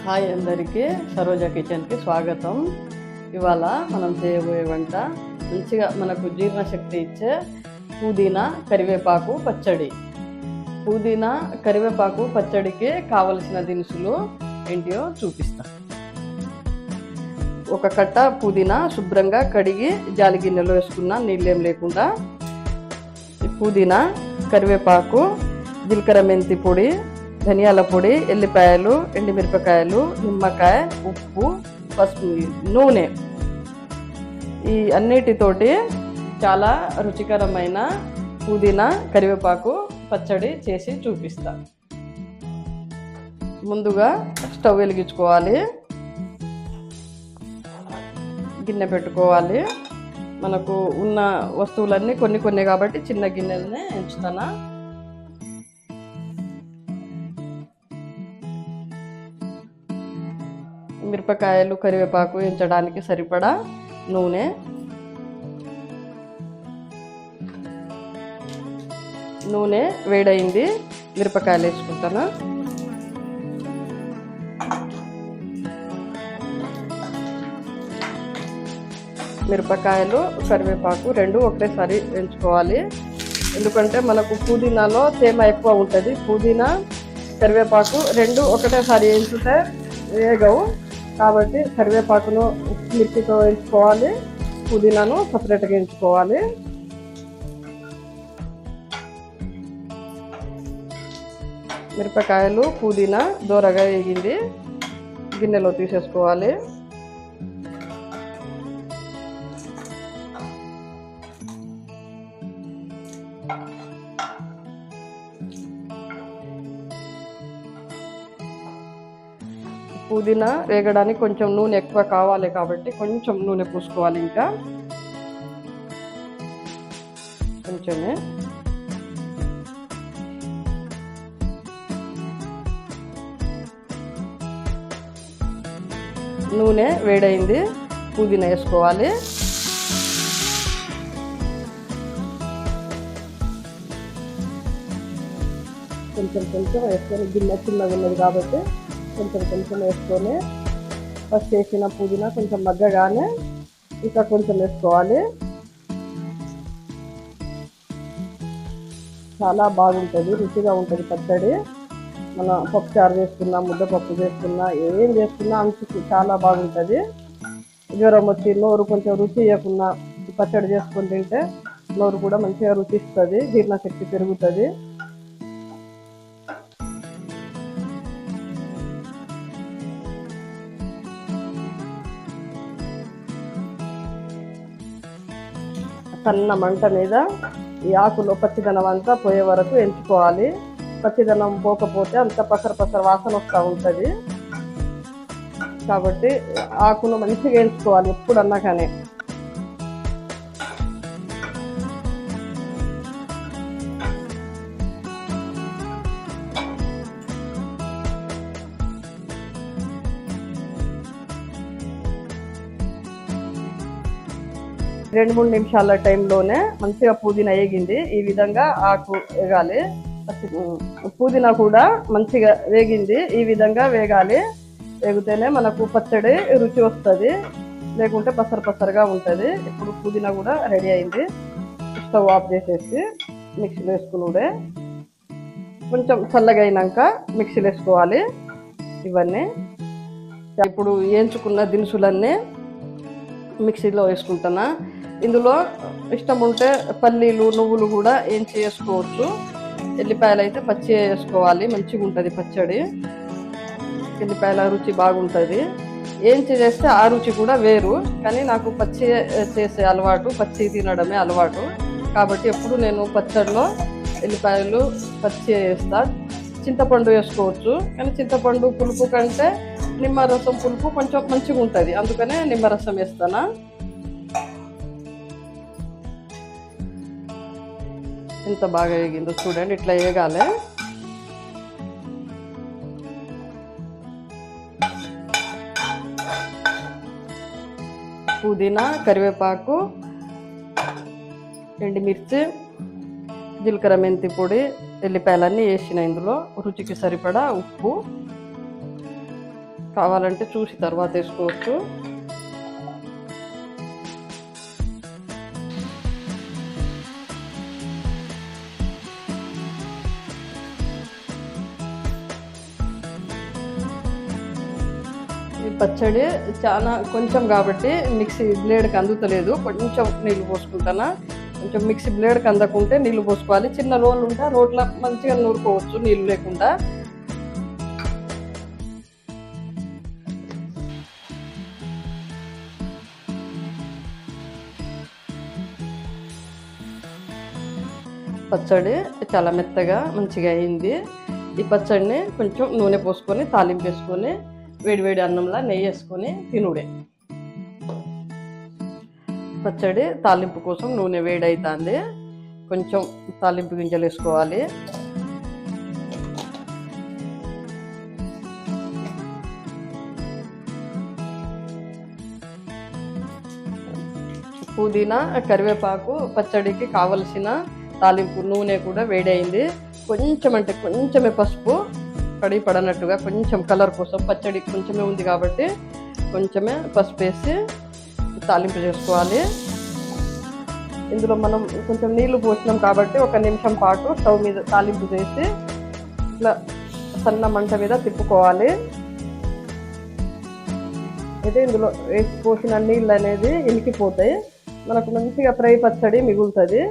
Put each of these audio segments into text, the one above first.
Hi అందరికీ, సరోజ కిచెన్కి స్వాగతం. ఇవాళ మనం చేయబోయే వంట మంచిగా మనకు జీర్ణశక్తి ఇచ్చే పుదీనా కరివేపాకు పచ్చడి. పుదీనా కరివేపాకు పచ్చడికి కావలసిన దినుసులు ఏంటియో చూపిస్తా. ఒక కట్ట పుదీనా శుభ్రంగా కడిగి జాలి గిన్నెలో వేసుకున్నా, నీళ్ళేం లేకుండా. పుదీనా, కరివేపాకు, జీలకర్ర మెంతి పొడి, ధనియాల పొడి, ఎల్లిపాయలు, ఎండుమిరపకాయలు, నిమ్మకాయ, ఉప్పు, పసుపు, నూనె. ఈ అన్నిటితోటి చాలా రుచికరమైన పుదీనా కరివేపాకు పచ్చడి చేసి చూపిస్తా. ముందుగా స్టవ్ వెలిగించుకోవాలి, గిన్నె పెట్టుకోవాలి. మనకు ఉన్న వస్తువులన్నీ కొన్ని కాబట్టి చిన్న గిన్నెలనే ఎంచుతానా. మిరపకాయలు, కరివేపాకు ఎంచడానికి సరిపడా నూనె, నూనె వేడైంది, మిరపకాయలు వేసుకుంటాను. మిరపకాయలు, కరివేపాకు రెండు ఒకటేసారి ఎంచుకోవాలి. ఎందుకంటే మనకు పుదీనాలో తేమ ఎక్కువ ఉంటుంది. పుదీనా, కరివేపాకు రెండు ఒకటేసారి ఎంచుతే వేగవు. కాబట్టి కరివేపాకును మిర్చితో వేయించుకోవాలి, పుదీనాను సపరేట్గా వేయించుకోవాలి. మిరపకాయలు, పుదీనా దూరగా వేగింది, గిన్నెలో తీసేసుకోవాలి. పుదీనా వేగడానికి కొంచెం నూనె ఎక్కువ కావాలి కాబట్టి కొంచెం నూనె పూసుకోవాలి. ఇంకా కొంచెమే. నూనె వేడైంది, పుదీనా వేసుకోవాలి. కొంచెం వేసుకొని, గిన్నె చిన్నగా ఉన్నది కాబట్టి కొంచెం వేసుకొని, ఫస్ట్ వేసిన పుదీనా కొంచెం మగ్గగానే ఇంకా కొంచెం వేసుకోవాలి. చాలా బాగుంటుంది, రుచిగా ఉంటుంది పచ్చడి. మన పప్పు చారు చేసుకున్నా, ముద్దపప్పు చేసుకున్నా, ఏం చేసుకున్నా అంచుకు చాలా బాగుంటుంది. జ్వరం వచ్చి నోరు కొంచెం రుచి ఇవ్వకుండా పచ్చడి చేసుకొని తింటే నోరు కూడా మంచిగా రుచిస్తుంది, జీర్ణశక్తి పెరుగుతుంది. సన్న మంట మీద ఈ ఆకులో పచ్చిదనం అంతా పోయే వరకు ఎంచుకోవాలి. పచ్చిదనం పోకపోతే అంత పసర వాసన వస్తూ ఉంటుంది. కాబట్టి ఆకును మంచిగా ఎంచుకోవాలి ఎప్పుడన్నా కానీ. రెండు మూడు నిమిషాల టైంలోనే మంచిగా పుదీనా వేగింది. ఈ విధంగా ఆకు వేగాలి. పుదీనా కూడా మంచిగా వేగింది, ఈ విధంగా వేగాలి. వేగితేనే మనకు పచ్చడి రుచి వస్తుంది, లేకుంటే పసరగా ఉంటుంది. ఇప్పుడు పుదీనా కూడా రెడీ అయింది. స్టవ్ ఆఫ్ చేసేసి మిక్సీలో వేసుకున్నాడే. కొంచెం చల్లగా అయినాక మిక్సీలో వేసుకోవాలి ఇవన్నీ. ఇప్పుడు వేయించుకున్న దినుసులన్నీ మిక్సీలో వేసుకుంటున్నా. ఇందులో ఇష్టం ఉంటే పల్లీలు, నువ్వులు కూడా వేయించి వేసుకోవచ్చు. ఎల్లిపాయలు అయితే పచ్చి వేసుకోవాలి, మంచిగా ఉంటుంది పచ్చడి. ఎల్లిపాయల రుచి బాగుంటుంది. వేయించి చేస్తే ఆ రుచి కూడా వేరు, కానీ నాకు పచ్చి చేసే అలవాటు, పచ్చి తినడమే అలవాటు. కాబట్టి ఎప్పుడు నేను పచ్చడిలో ఎల్లిపాయలు పచ్చి వేస్తా. చింతపండు వేసుకోవచ్చు, కానీ చింతపండు పులుపు కంటే నిమ్మరసం పులుపు కొంచెం మంచిగా ఉంటుంది, అందుకనే నిమ్మరసం వేస్తానా. ఎంత బాగా వేగిందో చూడండి, ఇట్లా వేగాలి. పుదీనా, కరివేపాకు, ఎండుమిర్చి, జీలకర్ర మెంతి పొడి, ఎల్లిపాయలన్నీ వేసిన ఇందులో రుచికి సరిపడా ఉప్పు, కావాలంటే చూసి తర్వాత వేసుకోవచ్చు. ఈ పచ్చడి చాలా కొంచెం కాబట్టి మిక్సీ బ్లేడ్కి అందుతలేదు, కొంచెం నీళ్ళు పోసుకుంటానా. కొంచెం మిక్సీ బ్లేడ్కి అందకుంటే నీళ్ళు పోసుకోవాలి. చిన్న రోలు ఉంటే రోట్లో మంచిగా నూరుకోవచ్చు నీళ్ళు లేకుండా. పచ్చడి చాలా మెత్తగా మంచిగా అయింది. ఈ పచ్చడిని కొంచెం నూనె పోసుకొని తాలింపు వేసుకొని వేడివేడి అన్నంలా నెయ్యి వేసుకొని తినుడే. పచ్చడి తాలింపు కోసం నూనె వేడవుతుంది. కొంచెం తాలింపు గింజలు వేసుకోవాలి. పుదీనా, కరివేపాకు, పచ్చడికి కావలసిన తాలింపు నూనె కూడా వేడైంది. కొంచెం అంటే కొంచెమే పసుపు, కడిగి పడనట్టుగా కొంచెం కలర్ కోసం, పచ్చడి కొంచెమే ఉంది కాబట్టి కొంచెమే పసుపు వేసి తాలింపు చేసుకోవాలి. ఇందులో మనం కొంచెం నీళ్లు పోసినాం కాబట్టి 1 నిమిషం పాటు స్టవ్ మీద తాలింపు చేసి ఇట్లా సన్న మంట మీద తిప్పుకోవాలి. అయితే ఇందులో వేసి పోసిన నీళ్ళు అనేది ఇనికిపోతాయి, మనకు మంచిగా ఫ్రై పచ్చడి మిగులుతుంది.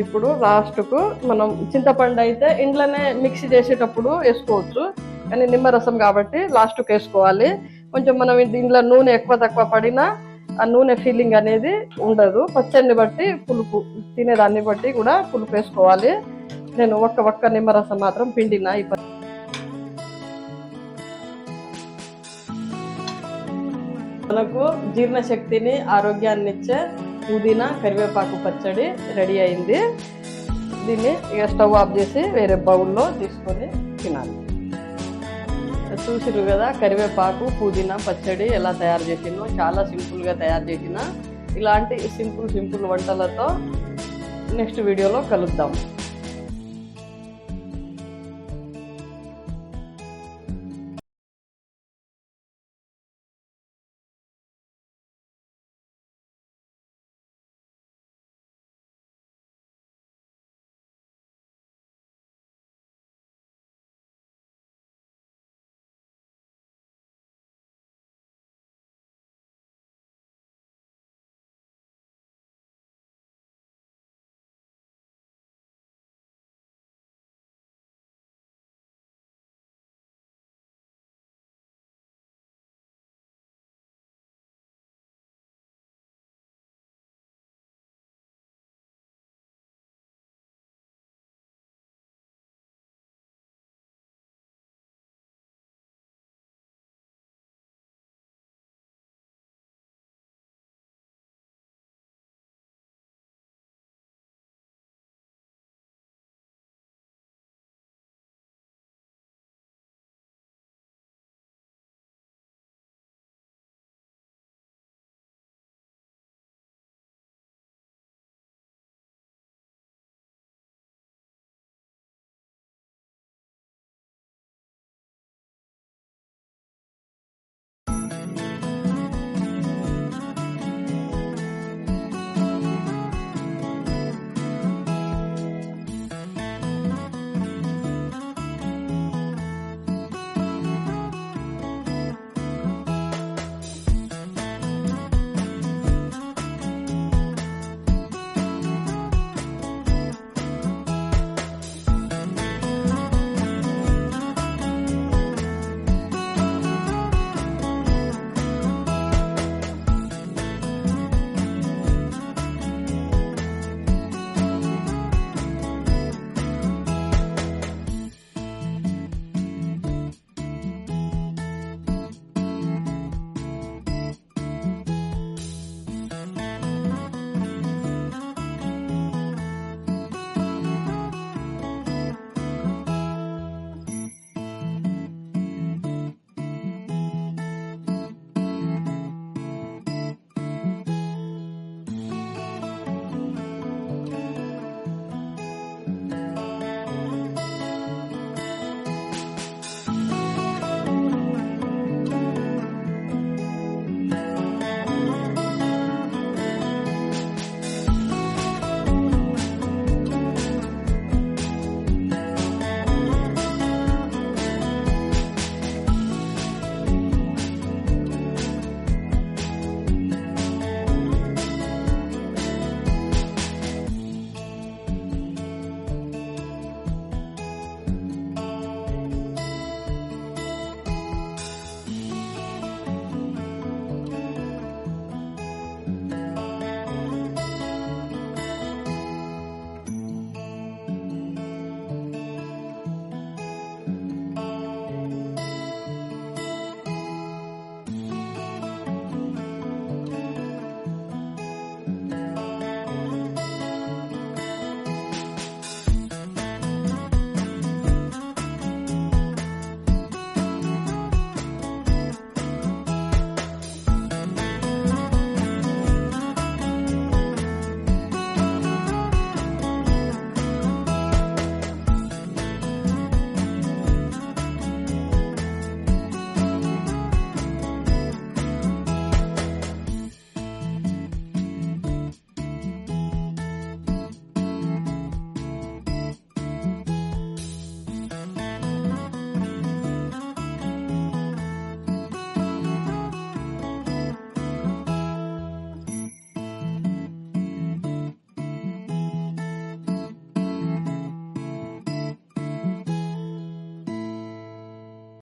ఇప్పుడు లాస్ట్కు మనం చింతపండు అయితే ఇంట్లోనే మిక్సీ చేసేటప్పుడు వేసుకోవచ్చు, కానీ నిమ్మరసం కాబట్టి లాస్ట్కు వేసుకోవాలి. కొంచెం మనం దీంట్లో నూనె ఎక్కువ తక్కువ పడినా ఆ నూనె ఫీలింగ్ అనేది ఉండదు. పచ్చడిని బట్టి పులుపు, తినేదాన్ని బట్టి కూడా పులుపు వేసుకోవాలి. నేను ఒక్క నిమ్మరసం మాత్రం పిండిన. మనకు జీర్ణశక్తిని, ఆరోగ్యాన్ని ఇచ్చే పుదీనా కరివేపాకు పచ్చడి రెడీ అయింది. దీన్ని ఇక స్టవ్ ఆఫ్ చేసి వేరే బౌల్లో తీసుకొని తినాలి. చూసిరు కదా కరివేపాకు పుదీనా పచ్చడి ఎలా తయారు చేసినో, చాలా సింపుల్గా తయారు చేసిన. ఇలాంటి సింపుల్ వంటలతో నెక్స్ట్ వీడియోలో కలుద్దాం.